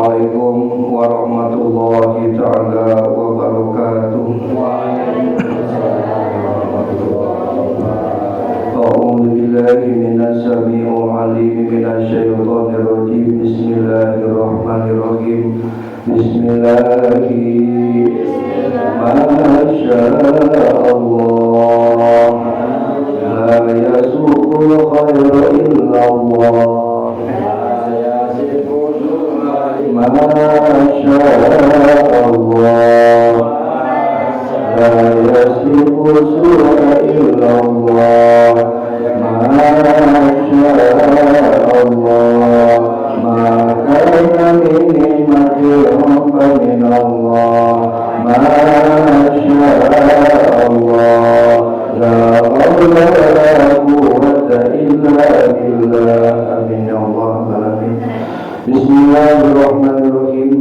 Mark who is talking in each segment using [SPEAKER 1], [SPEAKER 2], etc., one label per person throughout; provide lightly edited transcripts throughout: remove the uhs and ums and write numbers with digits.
[SPEAKER 1] Assalamualaikum warahmatullahi ta'ala wabarakatuh. A'udzu billahi minasy samii'il 'aliim minasy syaithaanir rajiim. Bismillahirrahmanirrahim. Masyaallah, la yasuqul khaira illallah. Masyaallah, la yasifu su'a illallah. Masyaallah, maka min nikmatin minallah. Masyaallah, la hawla wa la quwwata illa billah. Amin ya rabbal alamin. Bismillahirrahmanirrahim.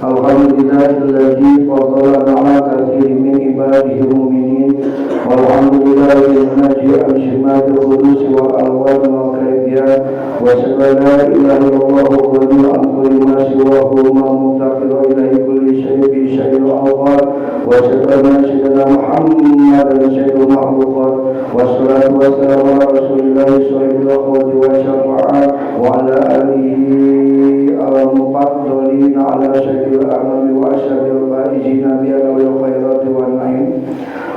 [SPEAKER 1] Alhamdulillahilladzi fadala ala katsirin min ibadihi mu'minin. Walhamdulillahi naji al-shimadil qudus wal alwan wal kaifiyat. Wa sallallahu ilaha illallah wa an kulli ma siwahu mutaqira ilahi kulli syai'in bi syai'il awwal. Wa sallallahu sayyidina Muhammadan sayyidul makhluqat. Wassalatu wassalamu ala rasulillahi sallallahu alaihi wa sallam wa ala alihi al-mufaddalin ala syaril amami wa ashabil faizina bi anwa'il khairati wan na'im.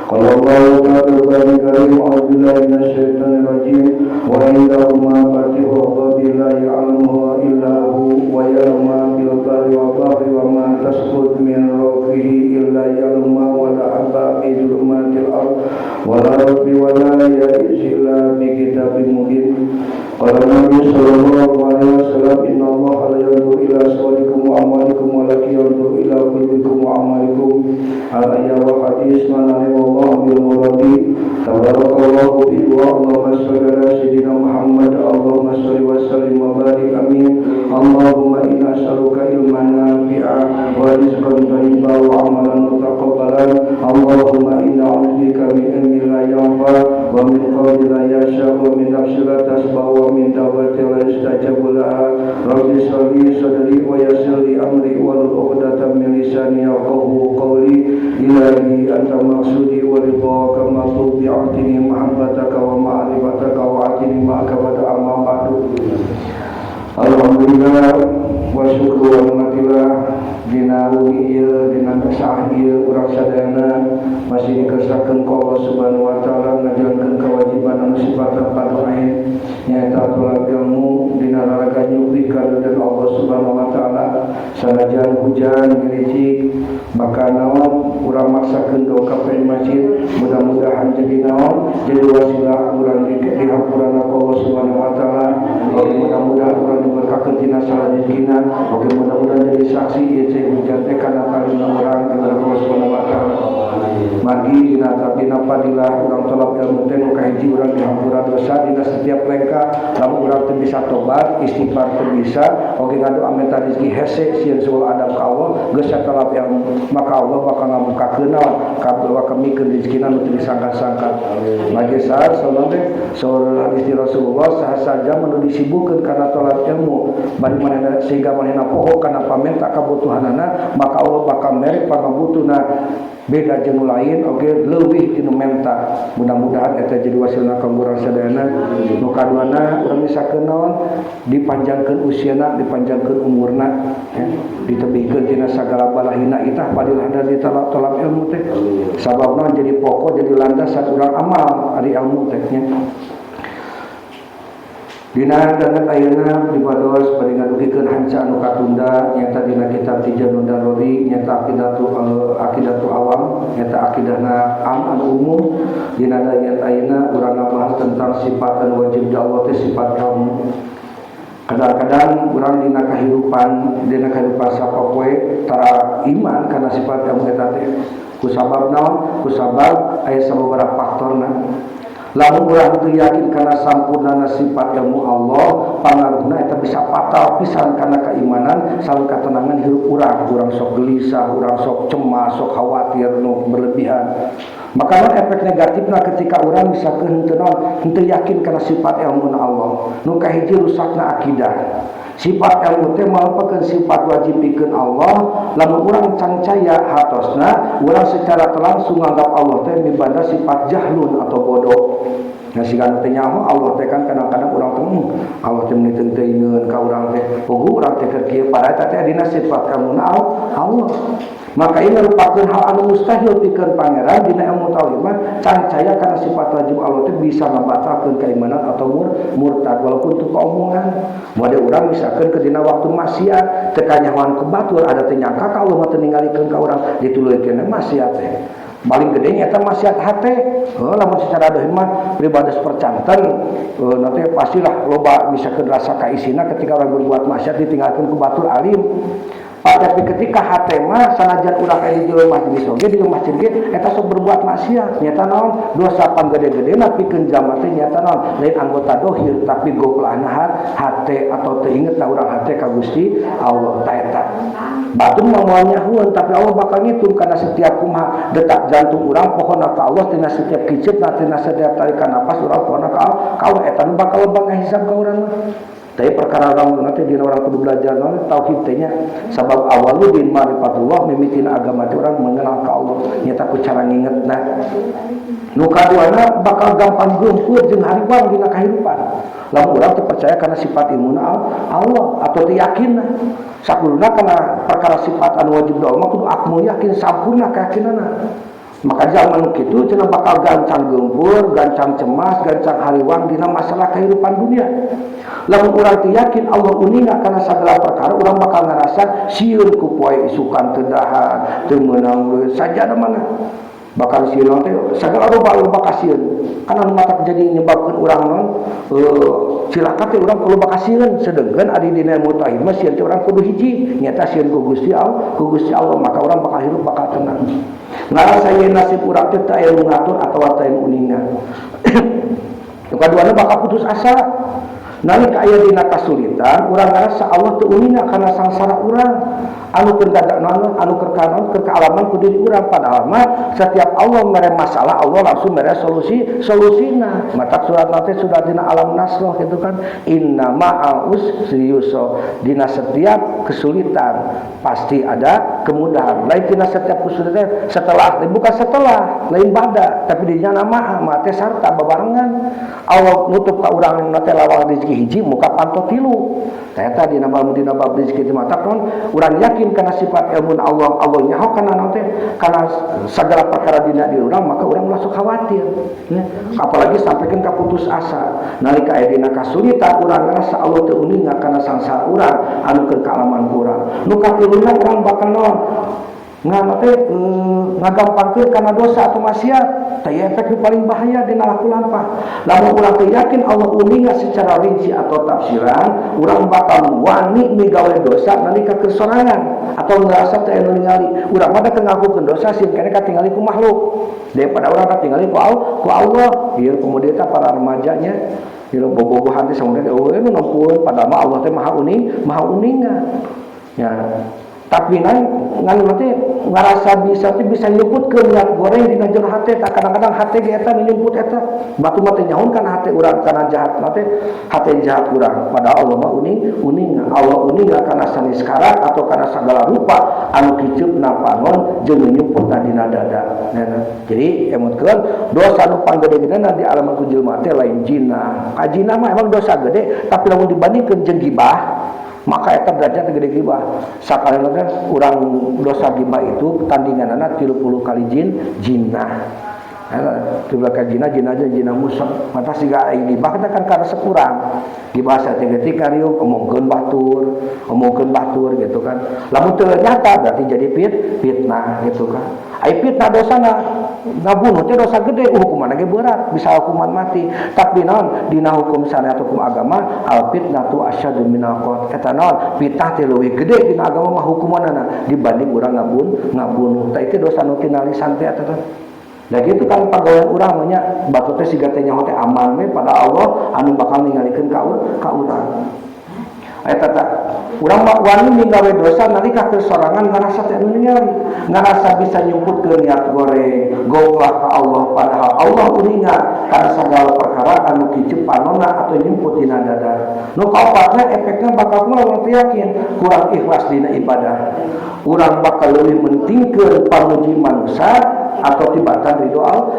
[SPEAKER 1] Qala Allahu ta'ala karim a'udzu billahi minasy syaithanir rajim wa innahu ma fatihu billahi ya'lamu illa hu wa ya'lamu bil barri wa bahri wa ma tasqut min rawfihi illa ya'lamu wa la habba fi dhulumatil ard wa la rabbi wa la ya'is illa bi kitabim mubin. Qala Nabi sallallahu alaihi wasallam inna Allah la yanzuru ila suwarikum wa amwalikum walakin yanzuru ila qulubikum wa amalikum. Al-ayat wa hadis manani wallahu bil muradi. Tabarakallahu bi wa Allahumma shalli ala sayyidina Muhammad. Allahumma shalli wa sallim wa barik amin. Allahumma inna as'aluka ilman nafi'a wa rizqan thayyiban wa amalan mutaqabbalan. Allahumma inna a'udzubika min ilmin la yanfa' wa min qawlin la yasha' wa min nafsin la tasba' wa min da'watin la yustajabu laha. Rabbi shrah li sadri wa yassir li amri wahlul 'uqdatam min lisani yafqahu qawli. Ilahi anta maqsudi wa ridhaka matlubi a'tini mahabbataka wa ma'rifataka wa a'tini ma'aka wa amma ba'du. Alhamdulillah wa syukur wa nikmatillah dina lumi ieu dina kesah ieu urang sadayana masih dikersakakeun ku Allah Subhanahu wa taala ngajalankeun kewajiban anu sifatna fardhu ain nyaeta tolak ilmu dina raraga nyupi karidaan Allah Subhanahu wa taala. Sanajan hujan gelicik maka naon urang maksakeun doa ka masjid, mudah-mudahan jadi naon jadi wasilah urang dihapuran ku Allah Subhanahu wa taala. Mudah-mudahan urang diberkakeun tina salah rezekina, mudah-mudahan jadi saksi ieu hujan teh kana kalina urang di Allah Subhanahu wa taala. Magi dina tabina fadilah urang tolak ilmu teh nu kahiji urang dihampura dosa dina setiap lengka. Lamun urang teu bisa tobat, istighfar teu bisa, oge ngadoa minta rezeki hese sieun suul adab ka Allah, geus satolak ilmu, maka Allah bakal ngamukakeun naon kabeh kemikeun rezekina nu teu disangka-sangka. Magi saat sallallahu saur hadis Rasulullah sahaja manu disibukkeun kana tolak ilmu, bari manehna sehingga manehna poho kana pamenta kabutuhanana, maka Allah bakal merek pangabutuhna beda jeung lain oge leuwih tinu menta. Mudah-mudahan eta jadi wasilna kanggo urang sadayana. Nu kaduana urang misakeun naon dipanjangkeun usiana, dipanjangkeun umurna, ditebihkeun tina sagala balahina itah padilahna ditolak ilmu teh. Sababna jadi pokok jadi landasan urang amal ari ilmu teh nya. Dina dangan ayeuna dibados bari ngadugikeun hanca anu katunda nyata dina kitab Tijanun Daruri nyata akidatu awam nyata akidahna anu umum. Dina ayat ayeuna urang ngabahas tentang sifat anu wajib Allah teh sifat ilmu. Kadang-kadang urang dina kahirupan sapopoe tara iman kana sifat ilmu eta teh. Ku sabab naon? Ku sabab aya sababaraha faktorna. Lamun urang teu yakin kana sampurnana sifat ilmu Allah, pangaruhna eta bisa fatal pisan kana keimanan sareng katenangan hirup urang. Urang sok gelisah, urang sok cemas, sok khawatir nu berlebihan. Maka efek negatifna ketika urang misalkeun henteu yakin kana sifat ilmu Allah. Nu kahiji rusakna akidah. Sifat ilmu teh merupakan sifat wajib pikeun Allah. Lamun urang cancaya hatosna, urang secara langsung nganggap Allah teh mibanda sifat jahlun atau bodoh. Nah sigan teh nyaho Allah teh kan kadang-kadang urang teh Allah teh meuli teuing ka urang teh. Puguh urang teh keur kieu padahal teh dina sifat ilmu Allah. Maka ini merupakan hal anu mustahil pikeun pangeran dina ilmu tauhid mah cancaya kana sifat wajib Allah teh bisa ngabatalkeun keimanan atau murtad walaupun itu keomongan. Mode urang misalkeun ke dina waktu maksiat teu kanyahoan ke batur ada teh nyangka ka Allah mah teu ningalikeun ka urang dituluykeun maksiat teh. Paling gede nya eta maksiat hate. Lamun secara dohir mah pribades percanten nanti pastilah loba misalkeun rasa kaisina ketika orang berbuat maksiat ditinggalkeun ku batur alim. Tapi ketika hate mah sanajan urang aya di jero masjid oge di masjid ge eta sok berbuat maksiat nyata naon dosa panggede-gedena pikeun jalma teh nyata naon lain anggota dohir tapi goblana hate atau teu ingetna urang hate ka Gusti Allah ta eta. Batur mah moal nyahueun tapi Allah bakal ngitung kana setiap kumaha detak jantung urang pohonna ka Allah tina setiap kiceupna tina setiap tarikan napas urang pohonna ka Allah eta nu bakal loba ngahisab ka urang mah. Tapi perkara orang nanti dina orang kudu belajar nanti tauhid teh nya sabab awaludin ma'rifatullah mimitina agama teh orang mengenal ka Allah nyata ku cara ngingetna. Nu kaduana bakal gampang geumpeur jeung hariwang dina kahirupan. Lamun urang teu percaya kana sifat ilmuna Allah atau teu yakinna. Sakuluna kana perkara sifat anu wajib doa mah kudu akmu yakin sampurna keyakinanna. Maka zaman kitu cenah bakal gancang geumpeur, gancang cemas, gancang hariwang dina masalah kehidupan dunia. Lamun urang teu yakin Allah uninga kana sagala perkara, urang bakal ngarasa sieun ku poe isukan teu dahar, teu meunang sajana mana. Bakal sieun teh sagala loba kasieun. Kana nu matak jadi nyebabkeun urang naon cilaka teh urang kudu bakasieun sedengkeun adi dina mutahid mah sieun teh urang kudu hiji nyata sieun ku Gusti Allah maka urang bakal hirup bakal tenang. Ngarasa ye nasib urang teh teu aya nu ngatur atawa teu aya nu uningan. Nu kaduana bakal putus asa. Nalika aya dina kasulitan urang ngarasa Allah teu uninga kana sangsara urang. Anu keur dadana anu keur kaalaman ku diri urang padahal mah setiap Allah mere masalah Allah langsung mere solusina. Mata surat nanti sudah dina alam nasroh gitu kan. Inna ma'al usri yusra. Dina setiap kesulitan pasti ada kemudahan. Lain dina setiap kesulitan bukan setelah lain bada tapi dinya nama mate sarta babarengan. Allah nutup ka urang nanti lawang rezeki hiji muka panto tilu. Eta dina bab rezeki teh mata kon urang yakin kana sifat ilmu Allah nyaho kana nanti kana segala perkara dina di urang maka urang langsung khawatir ya. Apalagi sampaikan ka putus asa nalika aya dina kasulitan urang ngarasa Allah teu uninga kana sangsara urang anu keur kaalaman urang nu katiluna urang bakal naon ngagampangkeun kana dosa atau maksiat. Tah efek nu paling bahaya dina laku lampah. Lamun urang teu yakin Allah uninga secara rinci atau tafsiran, urang bakal wani migawe dosa nalika kesorangan atau ngerasa teu anu ningali. Urang mah teu ngakukeun dosa sieun keneh katingali ku makhluk. Daripada urang katingali ku Allah. Ieu kemudian para remajanya bobogohan teh samudah nu nempueun padahal mah Allah teh maha uninga. Ya. Tapi ngan nanti ngarasa bisa nyebutkeun niat goreng dina jero hate tak kadang-kadang hate ge eta nyebut eta batu mah teh nyahoan kana hate urang kana jahat mah teh hate jahat urang padahal Allah mah uninga Allah uninga kana sanis karat atau kana sagala rupa anu kiceupna pangon jeung nyumputna dina dada. Jadi emutkeun dosa nu panggede-gedena di alam ku jelema teh lain jinah. Kajina mah emang dosa gede tapi lamun dibandingkeun jeung gibah maka eta derajat gede gibah. Sakalana teh urang dosa gibah itu tandinganana 30 kali jinnah. Tiba ka jinah musuh. Mata siga aya gibah kan karena sekurang. Gibah saeutik riuk omongkeun batur gitu kan. Lamun teu nyata berarti jadi fitnah gitu kan. Ai fitnah dosana ngabunuh teh dosa gede hukumanna ge berat bisa hukuman mati. Tapi naon dina hukum syariat hukum agama al fitnatu asyaddu minal qatl. Eta naon fitnah teh leuwih gede dina agama mah hukumanna dibanding urang ngabunuh. Tah itu dosa nu tina lisan teh eta teh. Da gitu kan pagawean urang nya batu teh siga teh nyaho teh aman we pada Allah anu bakal ningalikeun ka urang. Eta teh urang mah wani minggawe dosa nalika keur sorangan ngarasa teh anu ningali, ngarasa bisa nyumputkeun niat goreng, goglah ka Allah padahal Allah uningat kana sagala perkara anu kicu panonna atau nyumput dina dada. Nu kaopatna efekna bakal kumaha urang teh yakin kurang ikhlas dina ibadah. Urang bakal leuwih mentingkeun pamuji manusia atau tibatan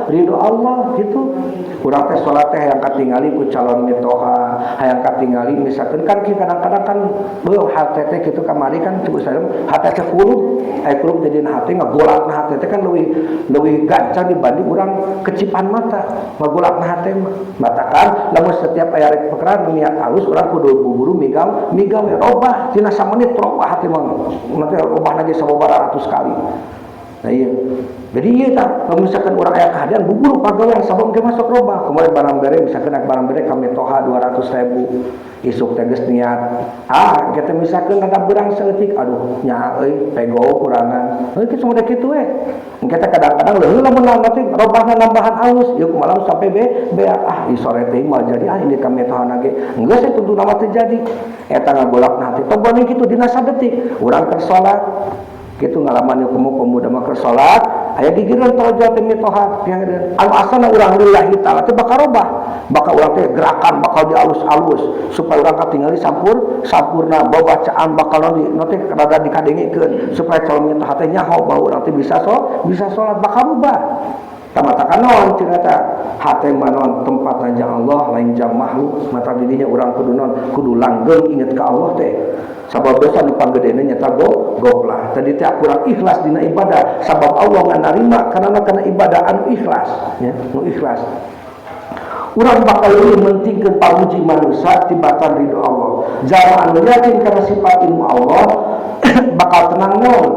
[SPEAKER 1] ridho Allah gitu. Urang teh salat teh hayang katingali ku calon mitoha, hayang katingali misalkan kan kadang-kadang kan beuh hate teh kitu kamari kan cukup sadem hate teh kulub, kulub jadi hate ngagolatna hate teh kan leuwih gancang dibanding urang kecipan mata. Ngagolatna hate mah matakan lamun setiap aya rek perkara niat halus urang kudu buru migawe robah tina samenit robah hate mah nanti robah lagi sababaraha ratus kali. Nah iya, jadi iya tak, kalau misalkan orang ayah keadaan bubur pagawean sabun ke masuk robah, kemarin barang bere misalkan barang bere kami toha 200.000, isuk teges niat, kita misalkan ada berang seletik, aduh nya pego kurangan, kita semua gitu kita kadang-kadang lah menang nanti robahnya nambahan halus, yuk malam sampai sore teh mal jadi ini kami toha nage, enggak sih tentu nama terjadi, tanggal bolak nanti, tombol gitu dinasa detik, orang kersolat. Gitu ngalaman hukum pemuda maka salat aya gigireun taraja teh mitohat anu asana urang lillahi taala teh bakal robah bakal urang teh gerakan bakal dialus-alus supaya urang katingali sampurna bacaan bakal nanti rada dikadengikeun supaya calon mitohat teh nyaho bahwa urang teh bisa salat bakal rubah tamatakan naon cenah hate manon tempat rajang Allah lain jam makhluk mata didinya urang kudu langgeng inget ka Allah teh sabab dosa nu panggedena nyata goglah tadi teh kurang ikhlas dina ibadah sabab Allah nganarima karena ibadah anu ikhlas ya nu ikhlas urang bakal leuwih mentingkeun pamuji manusia tibatan ridho Allah jalma anu yakin kana sifat ilmu Allah bakal tenang naon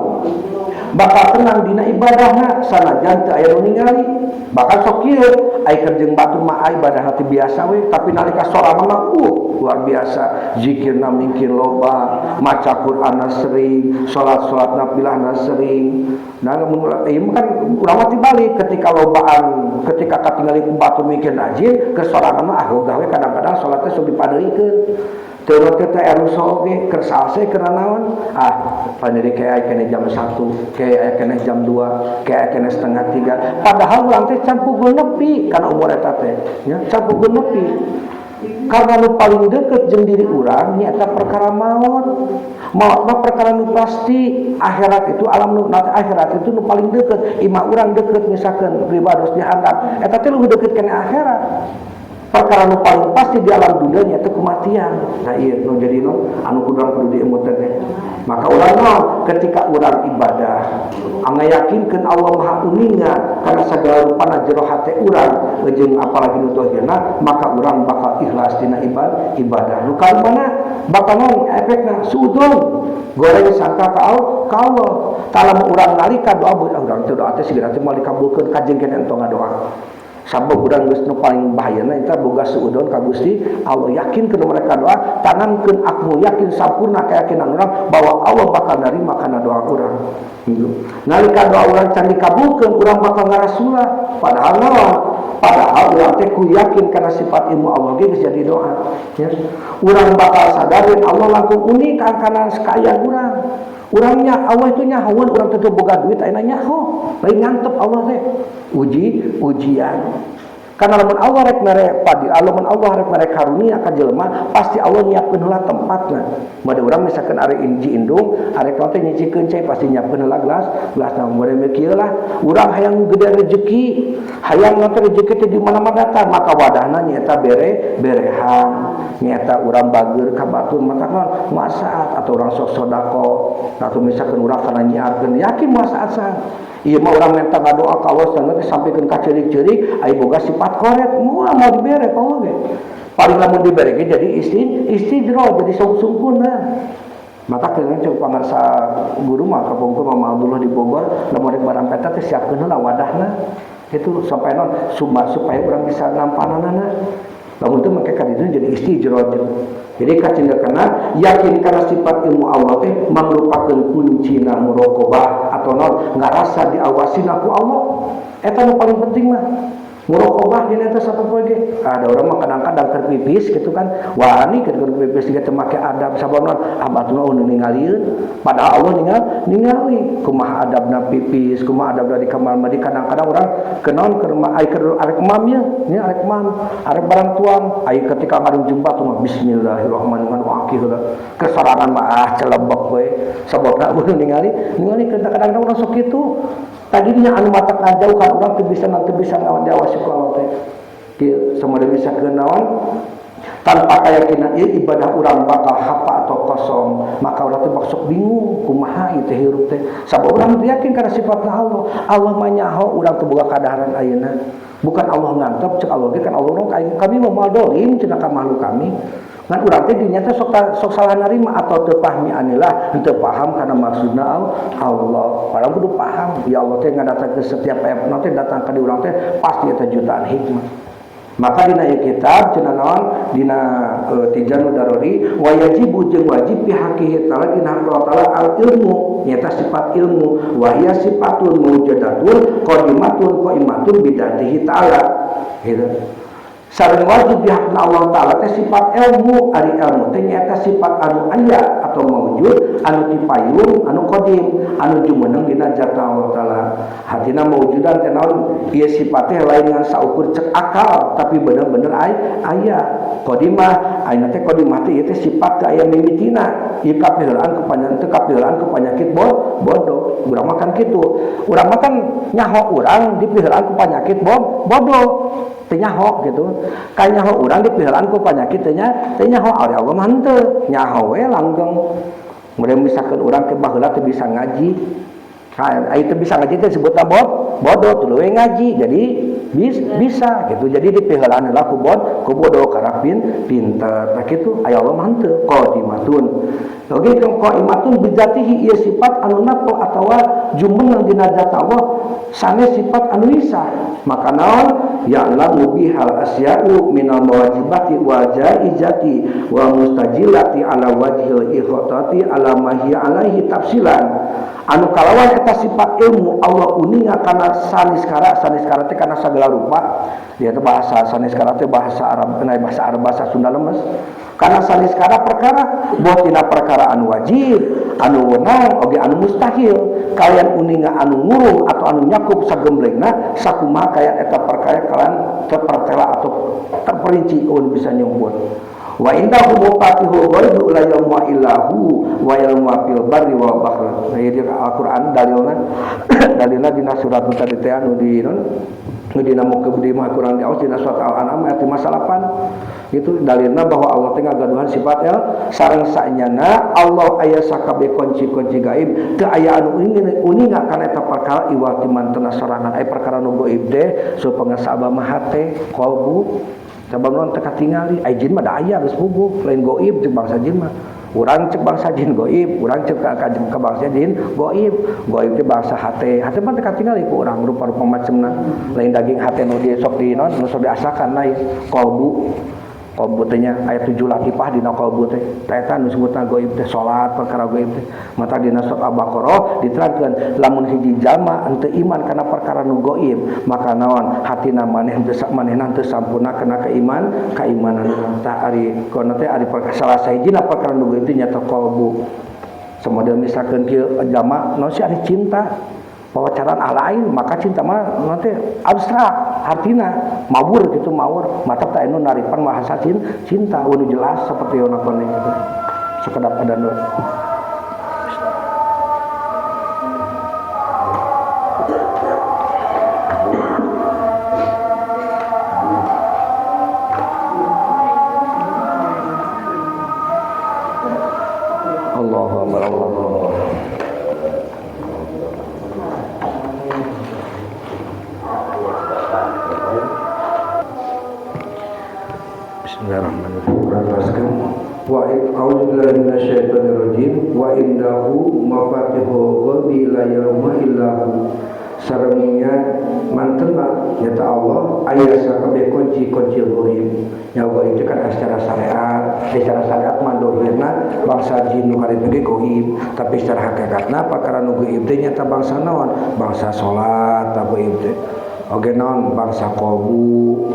[SPEAKER 1] bakal tenang dina ibadahna sanajan teu aya nu ningali bakal sok kieu ai keur jeung batu mah ibadah hati biasa we tapi nalika sorangan mah luar biasa zikirna mungkin loba maca Qur'anna sering salat nafilahna sering nah mun kan urang mah tibalik ketika lobaan ketika katingali ku batu mungkin rajin keur sorangan mah gawe kadang-kadang salatnya sok dipadeurikeun terus kita eruso ge keur salse keur naon paniri kayak kene jam 1 kayak kene jam 2 kayak kene setengah 3 padahal urang teh can pukul nepi kana umur eta teh nya can pukul nepi karena nu paling deket jeung diri urang nyaeta perkara maut mah perkara nu pasti akhirat itu alam nu akhirat itu nu paling deket imah urang deket misalkan ribados dianggap eta teh lebih deket kana akhirat perkara nu paling pasti di alam dunia itu kematian. Nah iya nu jadi anu kudu diemutkeun teh. Maka urang ketika urang ibadah anga yakinkeun Allah Maha Uninga kana sagala rupana jero hate urang jeung apalagi nu tohirna maka urang bakal ikhlas dina ibadah. Nu kalimana bakal efekna suudon goreng sangka ka Allah. Tala urang nalika doa urang teh doa teh sigana teh moal dikabulkeun kajeng keneh entong ngadoa. Sabab urang geus nu paling bahayana eta boga suudon ka Gusti Allah yakin keun mereka doa tanamkeun akmu yakin sampurna keyakinan urang bahwa Allah bakal narima kana doa urang gitu. Nalika doa urang can dikabulkeun urang bakal ngarasula padahal urang teh ku yakin kana sifat ilmu Allah ge geus jadi doa ya. Urang bakal sadarin Allah langkung unik kana kaya urang. Urangnya Allah itu nyahoan urang teh boga duit ayeuna nyaho lain ngantep Allah teh ujian karena lamun Allah rek mere padi lamun Allah rek mere karunia ka jelema pasti Allah nyiapkeun heula tempatna made urang misalkan are inji indung are teh nyicikeun cai pasti nyiapkeun heula gelas made kieu lah urang hayang gede rezeki hayang nanti rezeki teh di mana-mana datang maka wadahna nyaeta berehan nyaeta urang bageur ka batur mata manfaat atau urang sok sedekah atau misalkan urang kana nyiarkeun yakin manfaat sah ieu mah urang minta ngadoa ka Allah sampikeun ka ceurik-ceurik aya boga sifat korek mau dibere ka Allah ge paling lamun dibere ge jadi istidro jadi sungkuna maka keureun cek pangarsa guru mah kapungkur Mama Abdullah di Bogor lamun rek barang peta teh siapkeun heula wadahna itu sampai supaya urang bisa nampananana
[SPEAKER 2] Lamun teu make ka ditu jadi istijroj. Jadi kacendeukna yakin kana sifat ilmu Allah teh mangrupakeun kuncina muraqabah atau naon ngarasa diawasina ku Allah. Eta nu paling penting mah. Muraqabah dina eta sapoe ge. Ada orang mah kadang-kadang keur pipis gitu kan. Wani keur pipis ge teu make adab sabonon, batur nu ningalieun. Padahal Allah ningali kumaha adabna pipis, kumaha adabna di kamar mandi. Kadang-kadang orang kenaon keur arek mam nya arek mam, arek barang tuang, ai ketika ngadung jumpa tuh bismillahirrahmanirrahim akhirna. Kesorangan mah celebek we. Sababna urang ningali kadang-kadang orang sok kitu. Tadinya anu mata ngajauhan orang teu bisa ngawan diawasi ku Allah teh. Kieu samade bisa kenaon tanpa keyakinan ieu ibadah urang bakal hapa atau kosong, maka urang teh sok bingung kumaha ieu teh hirup teh. Sabab urang teu yakin kana sifatna Allah. Allah mah nyaho urang teu boga kadaharan ayeuna. Bukan Allah ngantep cek Allah ge kan Allah kami mau dolim cenah ka makhluk kami. Ngan urang teh dinya teh sok salah narima atau teu pahmi anilah teu paham kana maksudna Allah. Padahal kudu paham. Ya Allah teh ngadatangkeun setiap ayat teh datang ka di urang teh pasti eta jutaan hikmah. Maka dina ieu kitab cenah naon dina Tijanul Daruri wa yajibu jeung wajib pihaqihi ta'ala dina Allah taala al ilmu nyata sifat ilmu wa hiya sifatun mawjudatun qaimatun bidatihi ta'ala gitu. Sareng wajib dihakna Allah taala teh sifat ilmu, ari ilmu teh nyaeta sifat anu aya atau maujud, anu dipayung, anu qadim, anu jumeneng dina zat Allah taala. Hatina maujudan teh naon? Ieu sifat teh lain ngan saukur cek akal, tapi bener-bener aya. Qadimah, ayeuna teh qadimah teh ieu teh sifat teh aya mimitina. Ieu kapiheulaan ku panyakit bodoh. Urang makan kitu. Urang makan nyaho urang dipiheulaan ku panyakit bodoh. Teu nyaho gitu. Ka nyaho urang dipiheulaan ku panyakit teh nyaho ari Allah mah henteu. Nyaho we langgeng. Mudah misalkan urang ke baheula teu bisa ngaji. Ai teu bisa ngaji teh disebutna bodoh, tuluy we ngaji. Jadi bisa gitu. Jadi dipiheulaan heula ku bodoh karena pinter. Tah kitu aya Allah mah henteu. Qadimatun. Oge qaimatun bizatihi ieu sifat anu nafsu atawa jumeneng dina zat Allah sanes sifat anu isa. Maka naon ya'lamu bihal asya'u minal mawajibati wa jaizati wa mustajilati ala wajhil ikhtati ala ma hiya alaihi tafsilan. Anu kalawan eta sifat ilmu Allah uninga kana saniskara teh kana sagala rupa. Dia teh bahasa saniskara teh bahasa Arab, bahasa Sunda lemes. Kana saniskara perkara botina perkara anu wajib, anu weunang oge anu mustahil. Kalian uninga anu ngurung atau anu nyakup sagemblengna sakumaha kaya eta perkara kalian terpertela atau terperinci ulun bisa nyumput. Wa indahu mufatihul ghaibi la ya'lamu illahu wa ya'lamu fil barri wal bahri. Ieu Al-Qur'an dalilna dina surat tadi teh anu dina muka di Al-Qur'an di dina surat Al-An'am ayat 58. Itu dalilna bahwa Allah teh ngagaduhan sifat sareng saenyana Allah aya sakabeh kunci-kunci gaib teu aya anu uninga kana eta perkara iwal timanten sorangan aya perkara nu gaib teh supaya sabab mah hate qalbu sabab non teu katingali ai jin mah da aya geus bubuk lain gaib jeung bangsa jin mah urang cek bangsa jin gaib urang cek ka bangsa jin gaib teh bangsa hate mah teu katingali ku urang rupa-rupa macemna lain daging hate nu di sok di non nu sok diasakan lain qalbu teh nya ayat 7 latifah dina qalbu teh eta nu disebutna gaib teh salat perkara gaib teh mata dina surat Al-Baqarah diterangkeun lamun hiji jalma henteu iman kana perkara nu gaib maka naon hatina manehna teu sampurna kana keimanan tah ari kono teh ari perkara salah sahijina perkara nu gaib teh nyata qalbu samodel misalkeun kieu jalma naon si ari cinta pawacaran lain maka cinta mah nanti abstrak artina mawur gitu mawur mata tak anu naripan bahasa cinta anu jelas seperti ona koneng gitu sekedap ada nu sarengnya mantena nyata Allah aya sakabeh kunci-kunci ghaib. Nya ghaib itu kan secara syariat mandohirna bangsa jin nu hareup ge ghaib, tapi secara hakikatna perkara nu ghaib teh nyata bangsa naon? Bangsa salat ta ghaib teh. Oge naon bangsa qalbu.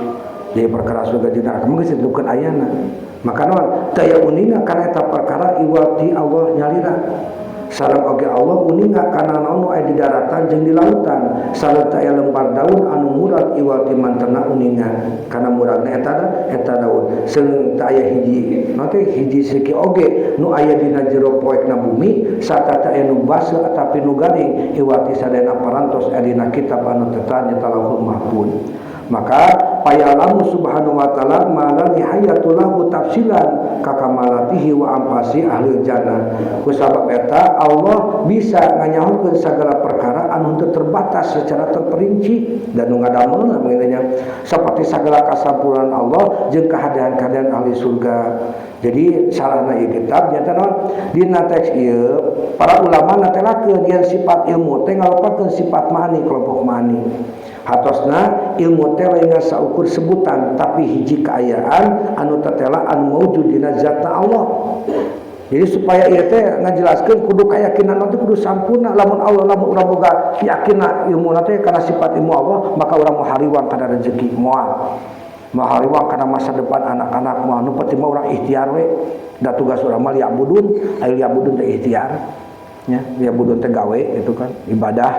[SPEAKER 2] Jadi perkara surga jeung neraka mah geus ditentukeun ayana. Maka naon? Teu aya uninga kana eta perkara iwati Allah nyalira. Sareng oge Allah uninga kana naon nu aya di daratan jeung di lautan. Sareng teu aya lembar daun anu murag iwati mantena uninga. Kana muragna eta daun. Sareng teu aya hiji, nanti hiji siki oge nu aya dina jero poekna bumi sarta teu aya nu baseuh atapi nu garing iwati sadayana parantos aya dina kitab anu teta nya Lauhul Mahfuz. Maka payalamu subhanahu wa ta'ala mala nihayatulahu tafsilan kakamalatihi wa ampasi ahli jannah. Kusabab eta Allah bisa nganyahokeun sagala perkara anu teu terbatas secara terperinci dan nu ngadamelna mengenanya seperti sagala kasampurnan Allah jeung kahadiran-kahadiran ahli surga. Jadi salahna ieu kitab nyata naon dina teks ieu para ulama natelakeun yen sifat ilmu teh ngalopakeun sifat mani kelompok mani. Hatosna ilmu teh lain saukur sebutan tapi hiji kaayaan anu tetela anu maujud dina zatna Allah. Jadi supaya ieu teh ngajelaskeun kudu kayakinan teh kudu sampurna. Lamun Allah lamun urang boga yakinna ilmu teh kana sifat ilmu Allah, maka urang mau hariwang kana rezeki moal. Mau hariwang kana masa depan anak-anak moal nu penting mah urang ikhtiar we. Da tugas urang mah liabudun, aya liabudun teh ikhtiar. Nya, liabudun teh gawe itu kan ibadah.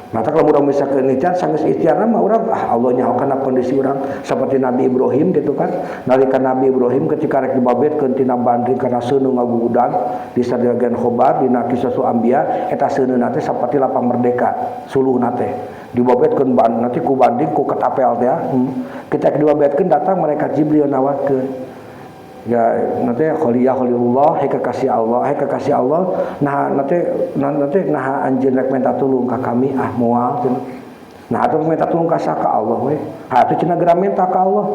[SPEAKER 2] Mata kalau orang bisa kenicaan sanggeus ikhtiar mah urang Allah nyahokeun kondisi urang seperti Nabi Ibrahim gitu kan. Nalika Nabi Ibrahim ketika rek dibabetkeun tina banding kana seuneu ngagugudag di Sadagan Khobar dina Qisasul Anbiya eta seuneuna teh saperti lapang merdeka suluhna teh dibabetkeun nanti ku banding ku ketapel teh ketika dibabetkeun datang mereka Jibril nawatkeun ya nanti Khalilullah kekasih Allah nah nanti anjeun rek minta tulung ka kami moal nah atuh minta tulung ka Allah we atuh cenah geura minta ka Allah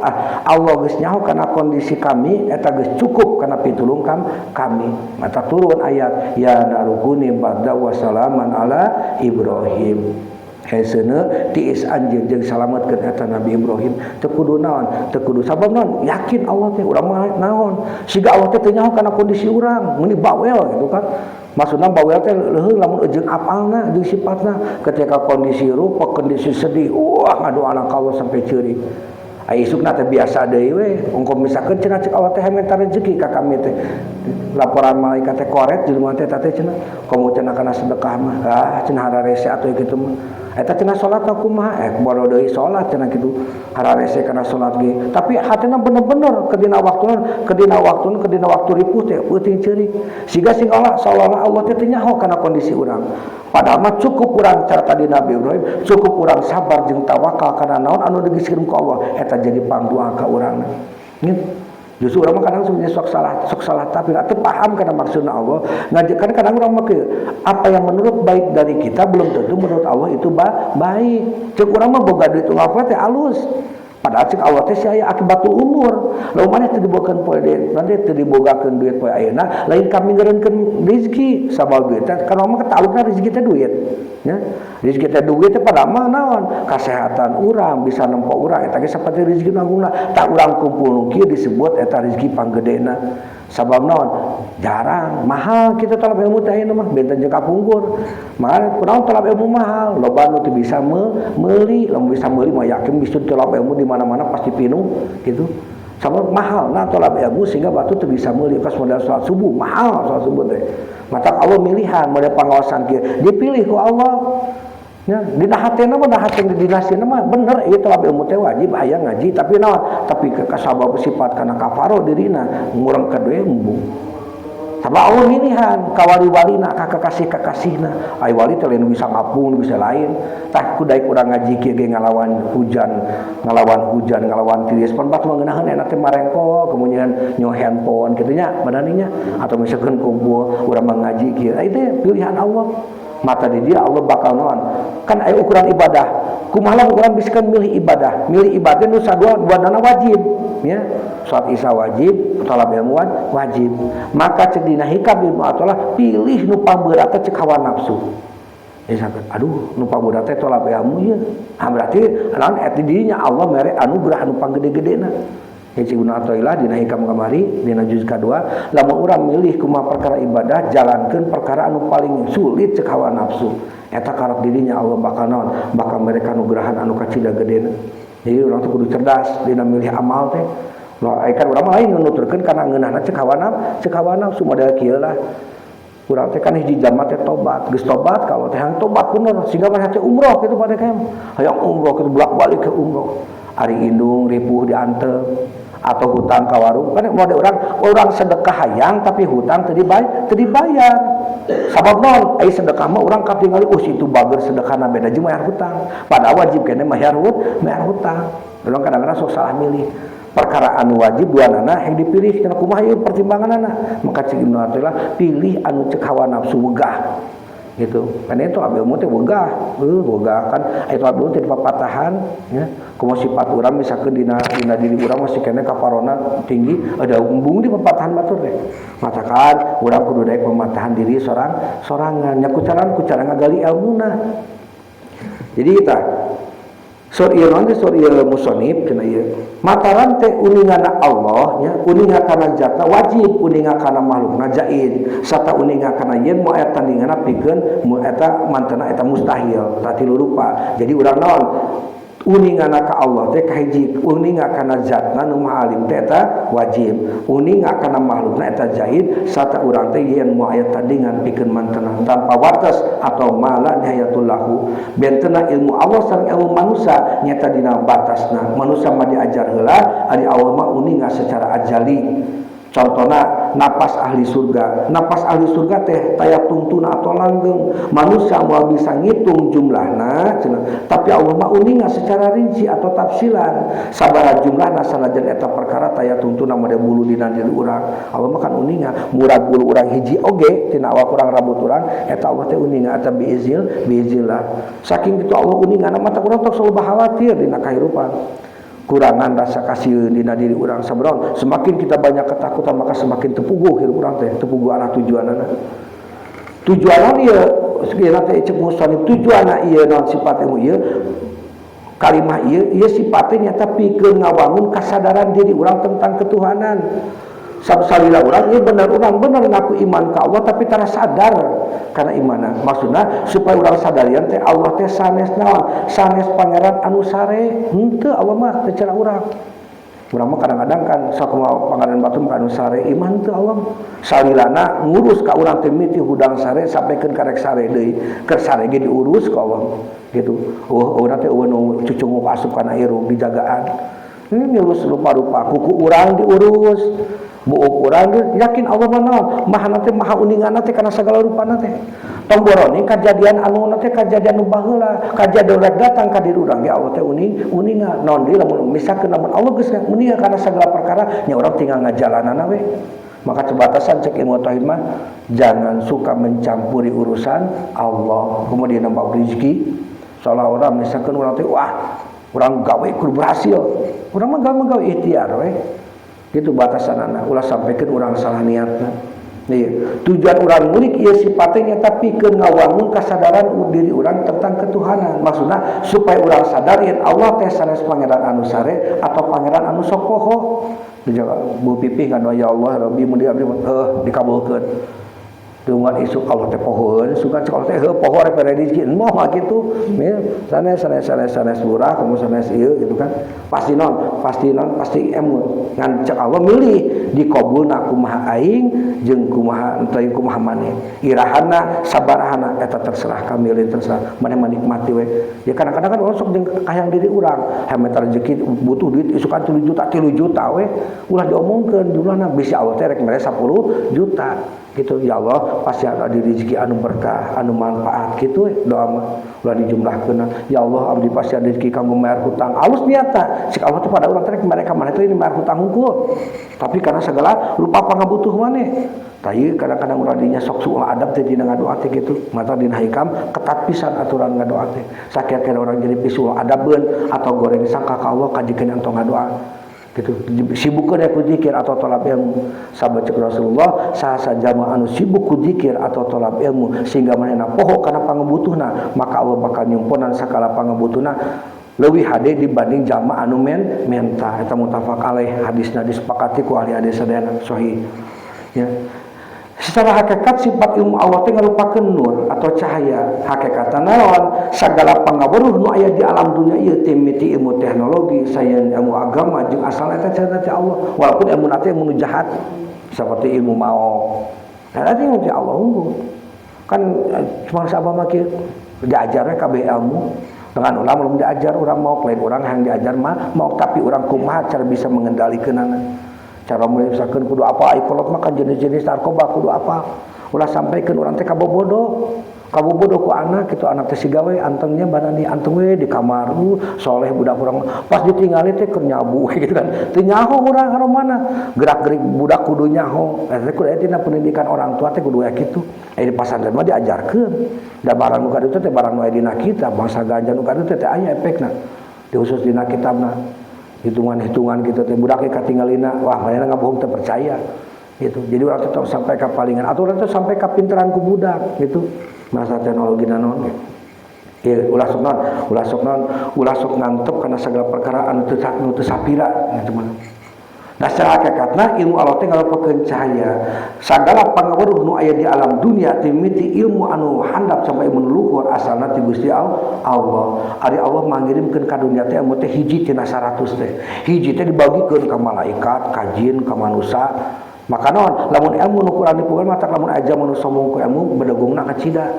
[SPEAKER 2] Allah geus nyaho kana kondisi kami eta geus cukup kana pitulung kami mata turun ayat ya narukuni ba'da wa salaman ala Ibrahim hesena tiis anjeun jeung salametkeun eta Nabi Ibrahim teu kudu naon teu kudu sabab naon yakin Allah teh urang mah naon siga Allah teh teu nyaho kana kondisi urang meuni bawel gitu kan maksudna bawel teh leuheung lamun eujeun apalna jeung sifatna ketika kondisi rupa kondisi sedih ngadoana ka Allah sampai ceurik ai isukna teh biasa deui we ungkul misalkeun cenah cek Allah teh minta rezeki ka kami teh laporan malaikat teh koret jelema teh teh cenah komo cenah kana sedekah mah cenah hararese atuh kitu mah eta cenah salat kumaha kumaha deui salat cenah kitu hararese kana salat ge tapi hatina bener-bener kedina waktu ripuh teh peuting ceurik siga sing Allah sallallahu Allah teh nyaho kana kondisi urang padahal mah cukup urang cara tadi Nabi Ibrahim cukup urang sabar jeung tawakal kana naon anu digeuskeun ku Allah eta jadi pangdoa ka urangna justru orang kadang sebenarnya sok salah tapi teu paham kana maksudna Allah ngajekan kadang urang mah apa yang menurut baik dari kita belum tentu menurut Allah itu baik cek urang mah boga duit ungkapna teh alus padahal cek Allah teh sia aya akibatul umur lamun maneh teu dibogakeun poe deui nanti teu dibogakeun duit poe ayeuna lain kami ngeureunkeun rezeki sabab duit teh kana mah ketalukna rezeki teh duit nya rezeki teh duit teh pada mah naon kasehatan urang bisa nempo urang eta ge saperti rezeki nangungna tak urang kumpul nu kieu disebut eta rezeki panggedena sabab naon jarang mahal kita talab ilmu teh ayeuna mah benten jeung kapungkur mah kunaon talab ilmu mahal loba nu teu bisa meuli lamun bisa meuli mah yakin bisa talab ilmu di mana-mana pasti pinuh gitu sabab mahal nah talab ilmu sehingga batu teu bisa meuli pas modal salat subuh mahal salat subuh teh mata Allah milihan model pangaosan kieu dipilih ku Allah ya dina hatena mah haten di dinasina mah bener ieu talab ilmu teh wajib aya ngaji tapi naon tapi kasabab sifat kana kafaro dirina ngurang kedue embung sabab Allah milihan ka wali-walina ka kekasih-kekasihna ai wali teh lain bisa ngapung bisa lain tah kudaek urang ngaji kieu ge ngalawan hujan tiris pan batu ngeunaheun enak teh marengko kemudian nyo handphone kitu nya badaninya atau misalkan kumpul urang ngaji kieu itu pilihan Allah mata di dia Allah bakal naon kan aya ukuran ibadah kumaha ukuran bisikan milih ibadah nu sadua dana wajib ya salat isya wajib talab ilmu wajib maka cek dina hikam ilmu atulah pilih nu pambeurata cek hawa nafsu sakit aduh nu pabuda teh tolak beamu ieu berarti naon eta dinya Allah mere anugerah anu panggede-gedena cing guna atoilah dina hikam kamari dina juz kadua lamun urang milih kumaha perkara ibadah jalankeun perkara anu paling sulit cek hawa nafsu eta karep dirinya Allah bakal naon bakal mere kanugrahan anu kacida gedena jadi urang teh kudu cerdas dina milih amal teh kan urang lain nuturkeun kana ngeunahna cek hawa nafsu model kieu lah urang teh kan hiji jama teh tobat geus tobat kalau teh hang tobat bener sehingga mah teh umroh kitu pada kayak hayang umroh kitu bolak-balik ke umroh ari indung ripuh diantep atau hutang ka warung kan model urang sedekah hayang tapi hutang teu dibayar sabab naon ai sedekah mah urang katingali situ bager sedekahna beda jeung mayar hutang padahal wajib keneh mayar hutang urang kadang-kadang sok salah milih perkara anu wajib duanana yang dipilih cenah kumaha ieu pertimbanganana maka cing Ibnu Athaillah pilih anu cek hawa nafsu wegah gitu kan itu abdi umum teh wegah kan itu abdi teh papatahan ya kumaha sifat urang misalkeun dina diri urang masih keneh kaparona tinggi ada umbung di papatahan batur teh matakan urang kudu daek pematahan diri sorangan nya kucaran ngagali ilmuna jadi kita Surya nanti surya musonib kena ya. Mataran teh uningana Allah nya, uninga kana zat wajib, uninga kana makhlukna jaid, sarta uninga kana yen moal eta tandinganna pikeun moal eta mantena eta mustahil, tatilu rupa. Jadi urang naon? Uningana ka Allah teh kahiji, uninga kana zatna nu maha alim teh eta wajib, uninga kana makhlukna eta jaid, sarta urang teh yen moal aya tandingan pikeun mantena tanpa watas atau mala nihayatul lahu. Bentena ilmu Allah sareng ilmu manusia nyata dina batasna manusia mah diajar heula ari Allah mah uninga secara ajali contohna napas ahli surga teh taya tuntuna atau langgeng manusia mau bisa ngitung jumlahna tapi Allah mah uninga secara rinci atau tafsilan sabaraha jumlahna sanajan eta perkara taya tuntuna mode bulu dina diri urang Allah mah kan uninga murad bulu urang hiji oge tina awak urang rambut urang eta Allah teh uninga eta biizillah saking kitu Allah uninga mata urang tok selalu khawatir dina kahirupan kurangan rasa kasih dina diri urang sabaraha semakin kita banyak ketakutan maka semakin tepuguh hirup urang teh tepuguh arah tujuanana ieu sekiranya teh cek musannif tujuanna ieu naon sifat ieu kalimah ieu sifatnya nyata pikeun ngawangun kasadaran diri urang tentang ketuhanan salila urang ieu bener ngaku iman ka Allah tapi tara sadar karena imanna maksudna supaya urang sadarian teh Allah teh sanes naon sanes pangeran anu sare henteu Allah mah teh cara urang mah kadang-kadang kan sakumaha pangeran batur anu sare iman teu Allah salilana ngurus ka urang teh miti hudang sare sampaikeun karek sare deui keur sare ge diurus ka Allah gitu urang teh nu cucung asup kana ieu dijagaan ini ngurus rupa-rupa kuku urang diurus buuk urang yakin Allah mah maha teh maha uninganna teh kana sagala rupana teh tong boroni kajadian anu teh kajadian nu baheula kajadian rek datang ka diri urang ge Allah teh uninga naon deui lamun misalkeun lamun Allah geus uninga kana sagala perkara nya urang tinggal ngajalanana we maka cebatasan cek ilmu tauhid mah jangan suka mencampuri urusan Allah kemudian nambah rezeki salah orang misalkeun urang teh wah urang gawe kudu berhasil urang mah gawe ikhtiar we itu batasan anak ulah sampaikan orang salah niatna tujuan orang mulik ia sifatnya tapi ke ngawangun kesadaran diri orang tentang ketuhanan maksudnya supaya orang sadar yang Allah teh sanes pangeran anu sare atau pangeran anu sok poho dijaga bu pipih kan ya Allah Rabbi mun dikabulkeun dengan isu Allah teh pohoeun suka Allah teh poho rek rezeki moh kitu sanes murah kamu sanes ieu gitu kan pasti emu ngan cek Allah milih dikabulna kumaha aing jeung kumaha teu kumaha maneh irahanna sabarahana eta terserah kami terserah maneh menikmati we ya kadang-kadang kan orang sok jeung kahayang diri urang hameta rezeki butuh duit isukan 3 juta we ulah diomongkeun jumlahna bisa Allah teh rek mere 10 juta gitu ya Allah pasti ada di rezeki anu berkah anu manfaat gitu doa mah ulah dijumlahkeun ya Allah abdi pasti ada rezeki kanggo mayar hutang alus niatna cik Allah teh pada urang teh mereka maneh teh mayar hutang hungkul tapi karena segala rupa pangabutuh maneh tah kadang-kadang urang dinya sok suul adab teh dina ngadoa teh kitu mata dina hikam ketat pisan aturan ngadoa teh sakieu urang jadi pisul adabeun atau goreng sangka ka Allah kajikeun ento ngadoa gitu. Sibukkeun ku zikir atau tolab ilmu. Sabab cek Rasulullah, saha jama anu sibuk ku zikir atau tolab ilmu sehingga manehna poho kana pangabutuhna, maka Allah bakal nyumpunan sakala pangabutuhna leuwih hade dibanding jama anu menta. Eta muttafaq alaih, hadisna disepakati ku ahli hadis sadayana sahih. Ya. Secara hakikat sifat ilmu Allah teh ngarupakeun nur atau cahaya. Hakikatna naon? Sagala pangaweruh nu aya di alam dunia ieu teh miti ilmu teknologi, sayan ilmu agama jeung asal eta cenah ti Allah. Walaupun ilmu teh ilmu jahat seperti ilmu maok. Nah, tadi ilmu Allah unggul. Kan cuma sabab mah kieu diajarna kabeh ilmu. Dengan ulama belum diajar urang maok, lain urang yang diajar mah maok tapi urang kumaha cara bisa mengendalikeunana. Cara misalkan kudu apa ikolot makan jenis-jenis narkoba kudu apa ulah sampaikan orang teh kabobodo ku anak gitu, anak teh sigawe antengnya barani anteng we di kamar soleh budak urang pas ditinggali teh keur nyabu gitu kan teu nyaho urang haromana gerak-gerik budak kudu nyaho eta kudu aya pendidikan orang tua teh kudu aya kitu di pasantren mah diajarkeun da barang nu kaditu teh barang nu aya dina kitab bangsa ganja nu kaditu teh aya efekna di khusus dina kitabna hitungan-hitungan gitu teh budak katinggalina wah manehna ngabohong teu percaya gitu. Jadi urang tetep sampai ka palingan atau urang teh sampai ka pinteran ku budak gitu. Masa teknologi naon ge. Ulah sok ngantep kana sagala perkara anu teu sapira gitu mah. Nah secara hakikatna ilmu Allah teh ngarupakeun cahaya. Sagala pangaweruh nu aya di alam dunia teh miti ilmu anu handap sampai ilmu luhur asalna ti Gusti Allah. Ari Allah mangirimkeun ka dunia teh ilmu teh hiji tina 100 teh. Hiji teh dibagikeun ka malaikat, ka jin, ka manusia. Maka naon? Lamun ilmu nu kurang dipukeun mah tak lamun aja manusia sombong ku ilmu bedegungna ka cida.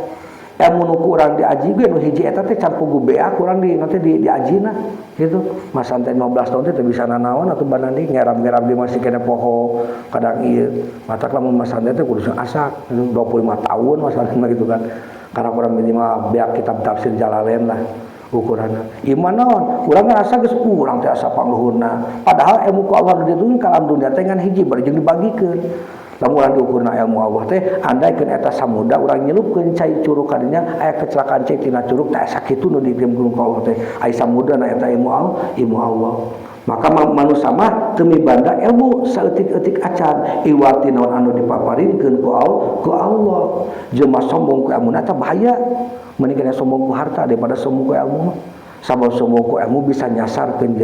[SPEAKER 2] Ilmu nu kurang diaji ge nu hiji eta teh can pugu bea kurang di nanti diajina gitu. Mas santai 15 tahun teh teu bisa nanaon atuh banandi ngeram-ngeram di masih kena poho kadang ieu. Matak lamun mas santai teh kudu asak 25 tahun mas santai mah gitu kan. Karena kurang minimal beak kitab tafsir Jalalain lah ukuranna. Iman naon? Urang ngarasa geus urang teh asa pangluhurna. Padahal ilmu ku Allah diturunkeun ka alam dunia teh ngan hiji bari jeung dibagikeun. Lamun urang diukurna ilmu Allah teh andaikeun eta samuda urang nyelupkeun cai curug kadinya aya kecelakaan cai tina curug teh sakitu nu dikirimkeun ku Allah teh aya samudana eta ilmu Allah. Maka manusia mah teu mibanda ilmu saeutik-eutik acan iwati naon anu dipaparinkeun ku Allah. Jelema sombong ku ilmu eta bahaya. Mending kana sombong ku harta daripada sombong ku ilmu mah. Sabab sombong ku ilmu bisa nyasarkeun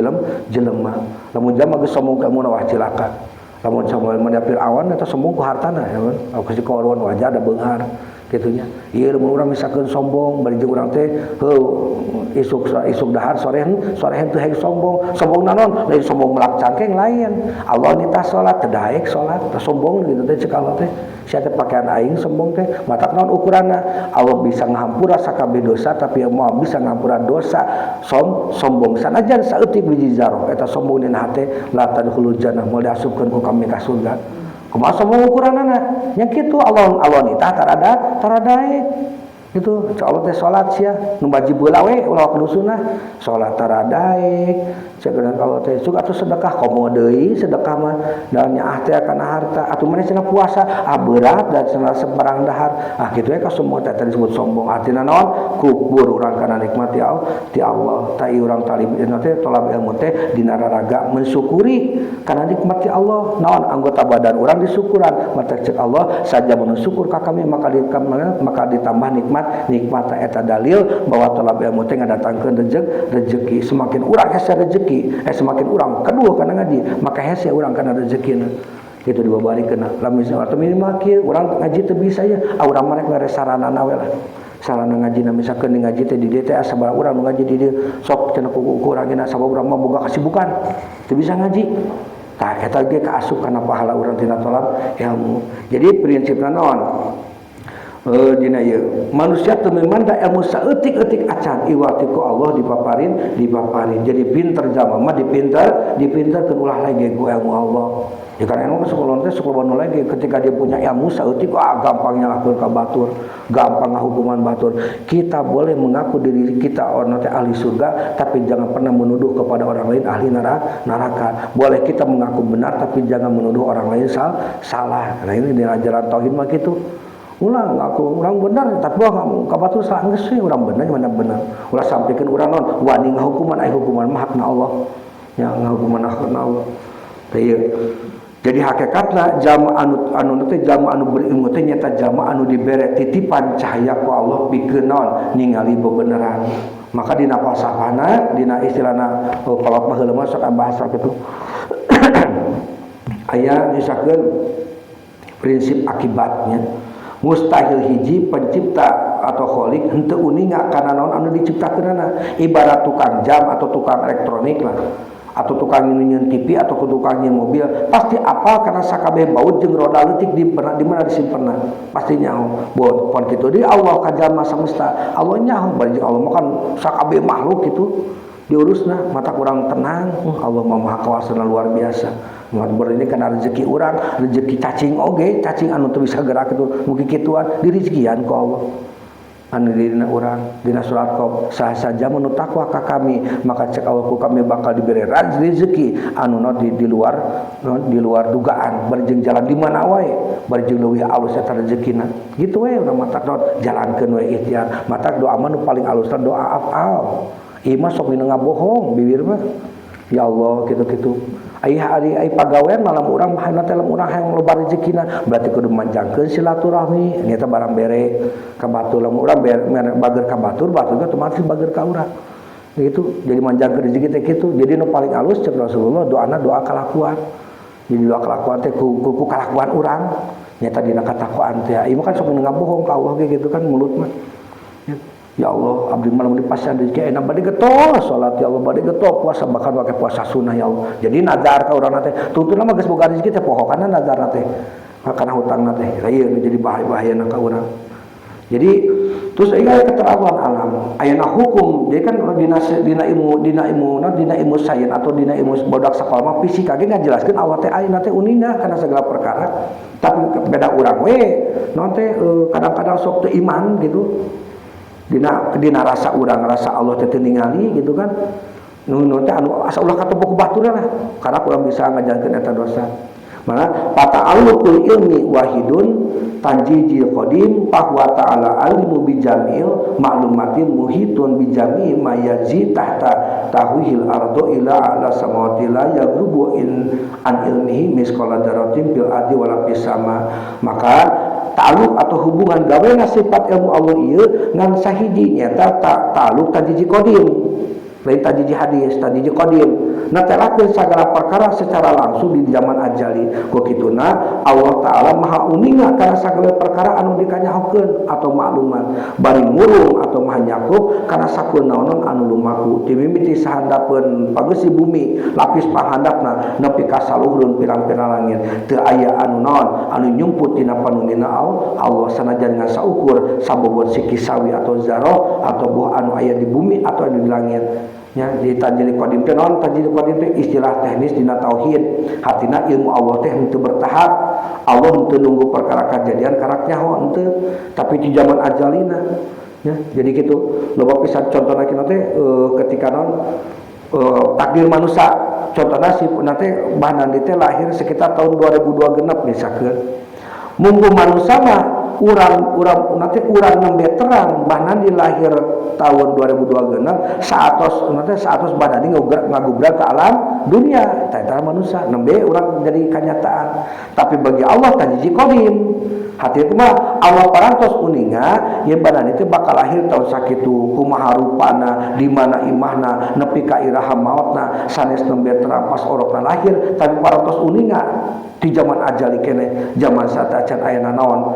[SPEAKER 2] jelema. Lamun jelema geus sombong ku ilmu wah cilaka. Lamun sombong mendapil awan eta sombong ku hartana ya kan. Aku si kawan wajah ada beunghar kitunya. Ieu mun urang misalkeun sombong bari jeung urang teh isuk dahar sore teu hayang sombong. Sombong naon? Lain sombong melak cangkeng lain. Allah nita salat teu daek salat, teu sombong gitu teh cek Allah teh. Sia teh pakaian aing sombong teh. Matak naon ukuranna? Allah bisa ngahampura sakabeh dosa tapi moal bisa ngahampura dosa sombong sanajan saeutik biji zarah eta sombong dina hate la tadkhulul jannah moal diasupkeun ku kami ka surga. Kumaha sombong ukuranana? Nya kitu Allah nita taradaek. Gitu, Allah teh salat sia nu wajib heula we ulah kudusunah salat taradaek cegeuna Allah teh suk atuh sedekah komo deui sedekah mah daun nyaah teh kana harta atuh maneh cenah puasa berat dan cenah sebarang dahar kitu we ka semua teh disebut sombong artina naon kubur urang kana nikmat ti Allah ta ieu urang talib ilmu teh tolab ilmu teh dina raraga mensyukuri kana nikmat ti Allah naon anggota badan urang disyukuran mata cek Allah saja mensyukur ka kami maka ditambah nikmat eta dalil bahwa tolab ilmu teh ngadatangkeun rezeki semakin urang hese rezeki semakin urang kaduh kana ngaji maka hese urang kana rezekina kitu dibabarikeun lamun atau minimal kieu urang ngaji teu bisa ya urang mah rek ngare saranana we lah sarana ngajina misalkeun ngaji teh di dieu teh sabaraha urang nu ngaji di dieu sok cenah ku urangna sabab urang mah boga kasibukan teu bisa ngaji tah eta ge kaasup kana pahala urang tina tolab ilmu jadi prinsipna naon dina ieu manusia teu memanda ilmu saeutik-eutik acan iwati ku Allah dipaparin jadi pinter jalma mah dipinterkeun ulah lagi ku ilmu Allah ya karena ilmu sekolah teh sekolah nu lagi ketika dia punya ilmu saeutik gampang nyalahkeun ka batur gampang ngahukuman batur kita boleh mengaku diri kita orang teh ahli surga tapi jangan pernah menuduh kepada orang lain ahli neraka boleh kita mengaku benar tapi jangan menuduh orang lain salah nah ini di ajaran tauhid mah kitu ulang aku urang benar tapi kamu kabatur salah geus we urang benar mana benar ulah sampikeun urang naon wani ngahukuman ai hukuman mah hakna Allah nya ngagumanahkeun Allah. Jadi hakikatna jalma anu teh jalma anu berilmu teh nyata jalma anu dibere titipan cahaya ku Allah pikeun naon ningali bebeneran. Maka dina falsafahna dina istilahna kalau baheula mah sok bahasa kitu. Aya misalkan prinsip akibatnya mustahil hiji pencipta atau kholik henteu uninga kana naon anu diciptakeunana. Ibarat tukang jam atau tukang elektronik lah, atau tukang nyieun TV atau tukang nyieun mobil pasti apal karena sakabeh baut jeung roda leutik di mana disimpenna pasti nyaho pon kitu di Allah ka jalma samesta Allah nyaho bari Allah mah kan sakabeh makhluk kitu diurusna mata kurang tenang Allah mah maha kuasa luar biasa. Muhammad ini kana rezeki urang rezeki cacing oge cacing anu teu bisa gerak kitu mugi kituan direzekian ku Allah anu dina urang dina surat Qaf saha saja manu takwa ka kami maka cek Allah ku kami bakal diberi rezeki anu di luar dugaan barjeng jalan di mana wae barjeng leuwih alus eta rezekina gitu we urang mata jalankeun we ikhtiar mata doa mah nu paling alusna doa afal ieu mah sok dina ngabohong bibir mah ya Allah kitu-kitu ai pagawean malam urang mah teh lamun urang hayang loba rezekina berarti kudu manjangkeun silaturahmi nya teh barang bere ka batur lamun urang bager ka batur ge otomatis bager ka urang gitu jadi manjangkeun rezeki teh kitu jadi nu paling alus cek Rasulullah doana doa kalakuan jadi doa kalakuan teh ku kalakuan urang nya teh dina katakwaan teh ieu kan sok ngabohong ka Allah ge gitu kan mulut mah ya Allah abdi malam dipasang rezeki enak bade getos salat ya Allah bade getos puasa bahkan pakai puasa sunnah ya Allah jadi nazar ka urang teh tuntuna mah geus boga rezeki teh pohokana nazar teh kana hutangna teh ieu jadi bahaya-bahayana ka urang jadi terus aya keterangan alam ayeuna hukum jadi kan dina ilmu sains atau dina ilmu bodak sakola mah fisika ge ngajelaskeun Allah teh ayeuna teh uninga kana segala perkara tapi beda urang we naon teh kadang-kadang sok teu iman gitu dina rasa urang rasa Allah teh ningali gitu kan nu teh anu asa ulah katepuk ku batur lah karena urang bisa ngajalkeun eta dosa mana pata'alluqul ilmi wahidun tanjijil qadim bahwa ta'ala alimu bijamil ma'lumatin muhitun bijami ma yazi tahta tahwihil ardu ila ala samawati la yaghrubu an ilmihi misqala dzarratin bil ardi wala fis sama maka ta'alluq atau hubungan gaweana sifat ilmu Allah ieu ngan sahiji nyata ta'alluq tajiji qadim lain tajiji hadis tajiji qadim natelakeun sagala perkara secara langsung di zaman ajali ku kituna Allah taala maha uninga kana sagala perkara anu dikanyahokeun atau maklumat bari murung atau maha nyakup kana sakeun naonon anu lumaku ti mimiti sahandapeun pageusi bumi lapis pahandapna nepi ka saluhurun pirang-pirang langit teu aya anu naon anu nyumput tina panungina Allah sanajan dengan saukur sabobot siki sawi atau zaro atau buah anu aya di bumi atau anu di langit nya di tajil qadim teh naon tajil qadim teh istilah teknis dina tauhid hatina ilmu Allah teh henteu bertahap Allah henteu nunggu perkara kejadian karak nyaho henteu tapi di zaman ajalina ya jadi kitu loba pisan contohna kitu teh ketika naon takdir manusia contohna si teh bahan teh lahir sekitar tahun 2002 genep misalkeun munggu manusia mah urang nembe terang bahkan di lahir tahun 2002 genep saatos badan ini ngagubrak ke alam dunia eta manusia nembe urang jadi kenyataan tapi bagi Allah tajiji qadim hati itu mah Allah parantos uninga ye badan itu bakal lahir tahun sakitu kumaha rupana di mana imahna nepi ka iraha mautna sanes nembe terang pas orokna lahir tapi parantos uninga di zaman ajali kene zaman satacan ayana naon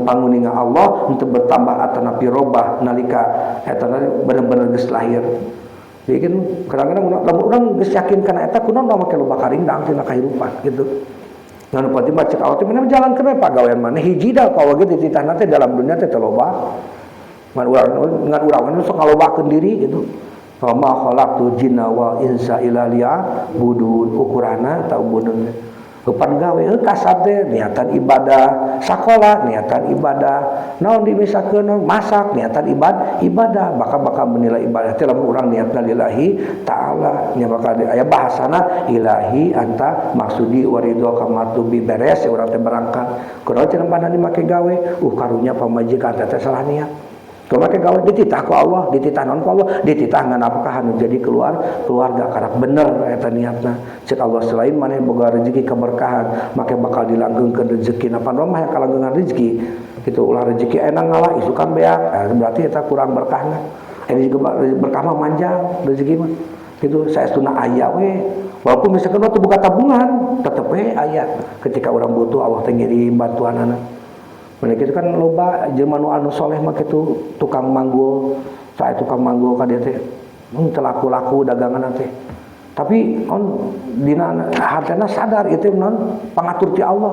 [SPEAKER 2] panguninga Allah untuk bertambah atana pirobah nalika eta bener-bener geus lahir. Jadi kan kadang-kadang lamun urang geus yakin kana eta kunaon make loba karindang tina kahirupan gitu. Ngan pati baca awat teh mana jalan kana pagawean maneh hiji da ka oge dititahna teh dalam dunia teh loba. Ngan urang sok ngalobakeun diri gitu. Wa ma khalaqtu jinna wal insa illa liya'budun ukurana tau beunang. Kepan gawe kasab teh niatan ibadah sakola niatan ibadah naon dimisakeun masak niatan ibadah bakal menilai ibadah teh lamun urang niatna lillahi taala nya bakal aya bahasana ilahi anta maksudi waridho kamatubi beres urang teh berangkat kunaon cenah bana dimake gawe karunya pamajikan teh salah niat Kumaha gawe dititah ku Allah, dititah naon ku Allah, dititah nganapkah anu jadi keluarga karak bener eta niatna. Cek Allah selain maneh boga rezeki keberkahan, make bakal dilanggengkeun rezeki na pan mah kalanggengan rezeki. Kitu ulah rezeki enang ngalah isukan beak, berarti eta kurang berkahna. Ini juga berkah mah manjang rezeki mah. Kitu saestuna aya we. Walaupun misalkan waktu buka tabungan, tetep we aya. Ketika orang butuh Allah teh ngirim bantuanana. Mereka itu kan loba jelema anu soleh mah kitu tukang manggul, sae tukang manggul ka dieu teh teu laku-laku dagangan teh. Tapi on dina hartana sadar itu non pangatur ti Allah.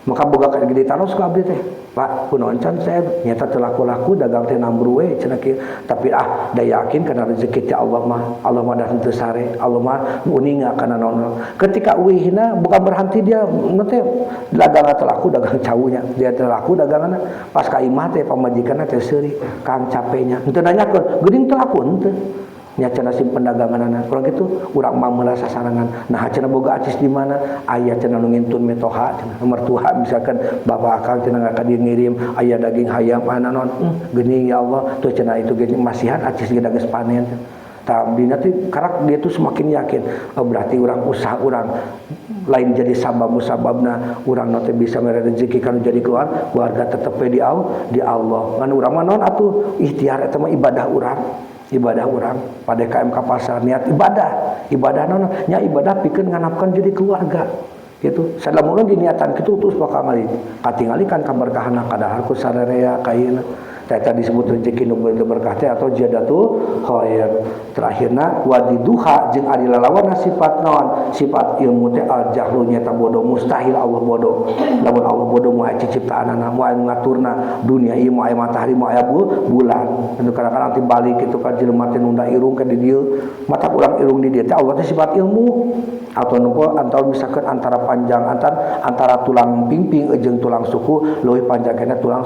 [SPEAKER 2] Maka boga ka gede taros ka abdi teh. Pak, kunaon can saya nyata teu laku-laku dagang teh nambru we cenah kieu. Tapi da yakin kana rezeki ti Allah mah dah henteu sare. Allah mah uninga kana naon. Ketika uihna bukan berhenti dia teh dagang teh laku dagang cawunya. Dia teh laku daganganna pas ka imah teh pamajikanna teh seuri kang capenya. Henteu nanyakeun, geuning teu laku henteu. Nya cenah simpen daganganna urang kitu urang mah meula sasarangan nah cenah boga acis di mana aya cenah nu ngintun metoha cenah mertua misalkan bapak akang cenah ngaka dia ngirim aya daging hayam naon geuning ya Allah tuh cenah itu ge masihan acis ge geus panen tapi nanti karak dia tuh semakin yakin berarti urang usaha urang lain jadi sababna urang nanti bisa mere rezeki kana jadi keluarga tetep di Allah ngan urang mah naon atuh ikhtiar eta mah ibadah urang pada KMK pasar niat ibadah naon nya ibadah pikeun nganapkeun jadi keluarga gitu sadamulun diniatan kitu terus bakal ngali katingalikeun kaberkahanna kadahar ku sararea kayeuna eta disebut rezeki nu berkah teh atau jadatul khair terakhirna wadiduha jeung ari lalawan sifat naon sifat ilmu teh al jahlu nya ta bodoh mustahil Allah bodoh lamun Allah bodoh moal ciptaanana moal ngaturna dunia ieu moal matahari moal bulan anu kadang-kadang tibalik kitu ka jelema teh nunda irung ka di dieu mata urang irung di dieu teh Allah teh sifat ilmu atau numpul antara misalkan antara panjang antara tulang pingping jeung tulang suku leuwih panjang kana tulang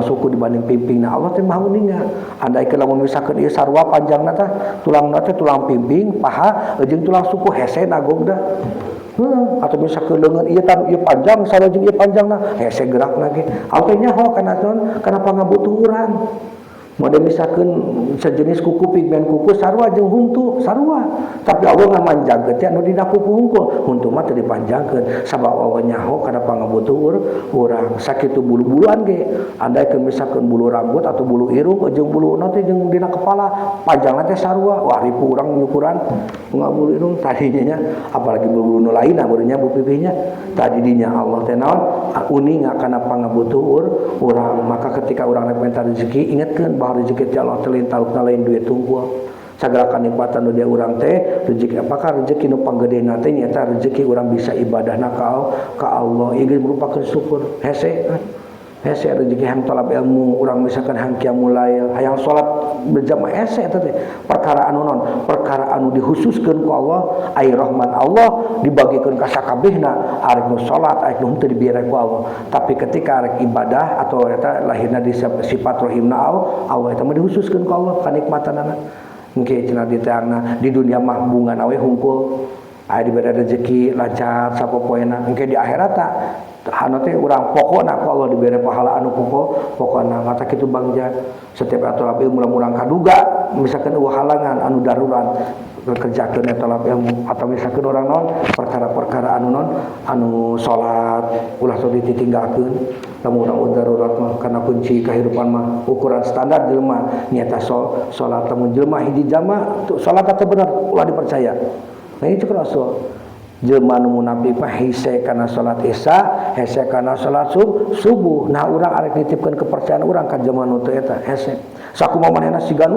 [SPEAKER 2] suku dibanding pingping. Nah Allah teh maha uninga. Andai ke lamun misalkan ieu sarua panjangna teh tulangna teh tulang pimping, paha jeung tulang suku hese nagogna. Atau misalkan leungeun ieu panjang sarua jeung ieu panjangna hese gerakna ge. Allah teh nyaho kana naon? Kana pangabutuh urang. Model misalkan sejenis kuku pigmen kuku sarua jeung huntu sarua tapi Allah ngamanjangkeun teh anu dina kuku hungkul huntu mah teu dipanjangkeun sabab Allah nyaho kana pangabutuh urang sakitu bulu-buluan ge andaikeun misalkan bulu rambut atau bulu irung jeung bulu na teh jeung dina kepala panjangna teh sarua wah ripu urang nyukuran bunga bulu irung tadinya nya apalagi bulu nu lainna barunya bulu pipihnya tadi dinya Allah teh naon uninga kana pangabutuh urang maka ketika urang minta rezeki ingatkeun rezeki Allah teh lain talukna lain duit tungkul sagala kanikmatan nu dia urang teh rezeki apakah rezeki nu panggedena teh nya rezeki urang bisa ibadahna ka Allah ieu merupakan syukur hese rezeki hayang talab ilmu urang misalkan hayang qiyamul lail hayang salat berjamaah hese eta teh perkara anu naon perkara anu dihususkeun ku Allah ai rahman Allah dibagikeun ka sakabehna arek nu salat arek nu teu dibere ku Allah tapi ketika arek ibadah atau eta lahirna di sifat rahimna Allah eta mah dihususkeun ku Allah kanikmatanana engke cenah di teangna di dunia mah bunga we hungkul aya dibere rezeki lancar sapopoena engke di akhirat hana teh urang pokona ku Allah dibere pahala anu pokona mata kitu bangja setiap talab ilmu urang kaduga misalkan halangan anu darurat kerjakeun eta talab ilmu atau misalkan urang naon perkara-perkara anu naon anu salat ulah sok ditinggalkeun lamun urang darurat mah kana kunci kahirupan mah ukuran standar jelema nyata salat lamun jelema hiji jama salat teh bener ulah dipercaya nah itu kan Rasul jelema nu munafik mah hese kana salat isya hese kana salat subuh nah urang arek nitipkeun kepercayaan urang ka jelema nu teu eta hese sakumaha manehna siga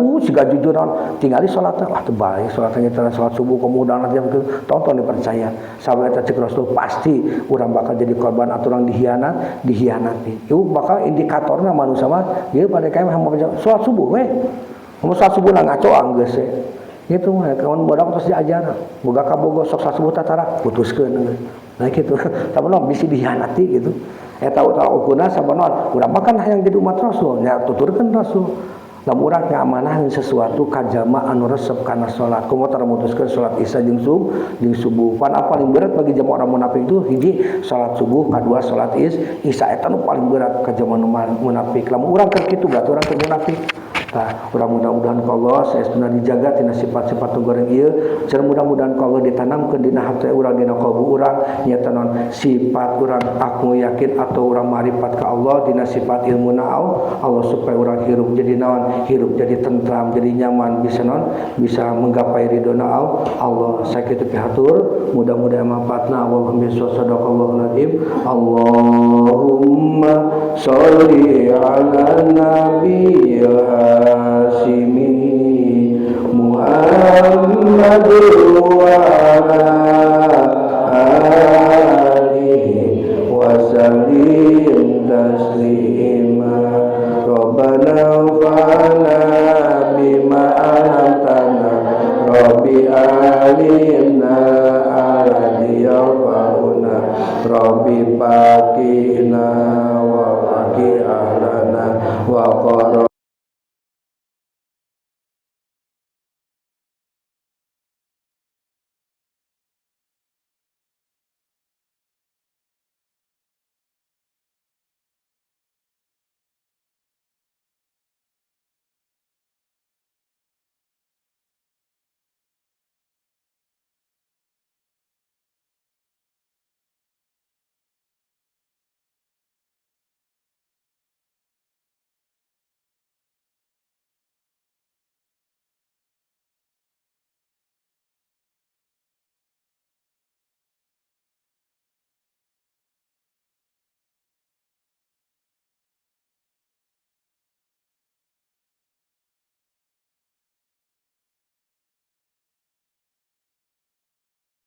[SPEAKER 2] jujur naon tingali salatna wah teu bae salatna teh salat subuh kemudahan jam tonton dipercaya sabab eta cek Rasul pasti urang bakal jadi korban aturan dihianati ieu bakal indikatorna manusia mah ieu pada kae mah salat subuh we mun salat subuh na ngaco anggeus gitu mah kawan bodak terus diajar boga kabogo sok sasubuh tatara putuskeun nah kitu tapi naon bisi dihianati gitu eta ukurna sabanon urang makan hayang jadi umat Rasul nya tuturkeun Rasul lamun urang ngamanahkeun sesuatu ka jama anu resep kana salat kumaha tara mutuskeun salat isya jeung subuh pan paling berat bagi jama orang munafik itu hiji salat subuh kadua salat isya eta nu paling berat ka jama munafik lamun urang keur kitu berarti urang teu munafik. Nah, mudah-mudahan Allah saestuna dijaga tina sifat-sifat goreng ieu, cenah mudah-mudahan Allah ditanamkeun dina hati urang dina qalbu urang nya tanon sifat urang aku yakin atau urang marifat ka Allah dina sifat ilmuna Allah supaya urang hirup jadi naon, hirup jadi tentram, jadi nyaman bisa naon, bisa menggapai ridona Allah. Sakitu pihatur, mudah-mudahan manfaatna Allahumma sadaqallahul azim. Allahumma sholli ala nabiyil Hasimi Muhammad wa ala alihi wa sallim taslima Rabbana fa'ala bima alamtana Rabbi alimna aladiyafa'una Rabbi pakina wa paki ahlana wa qara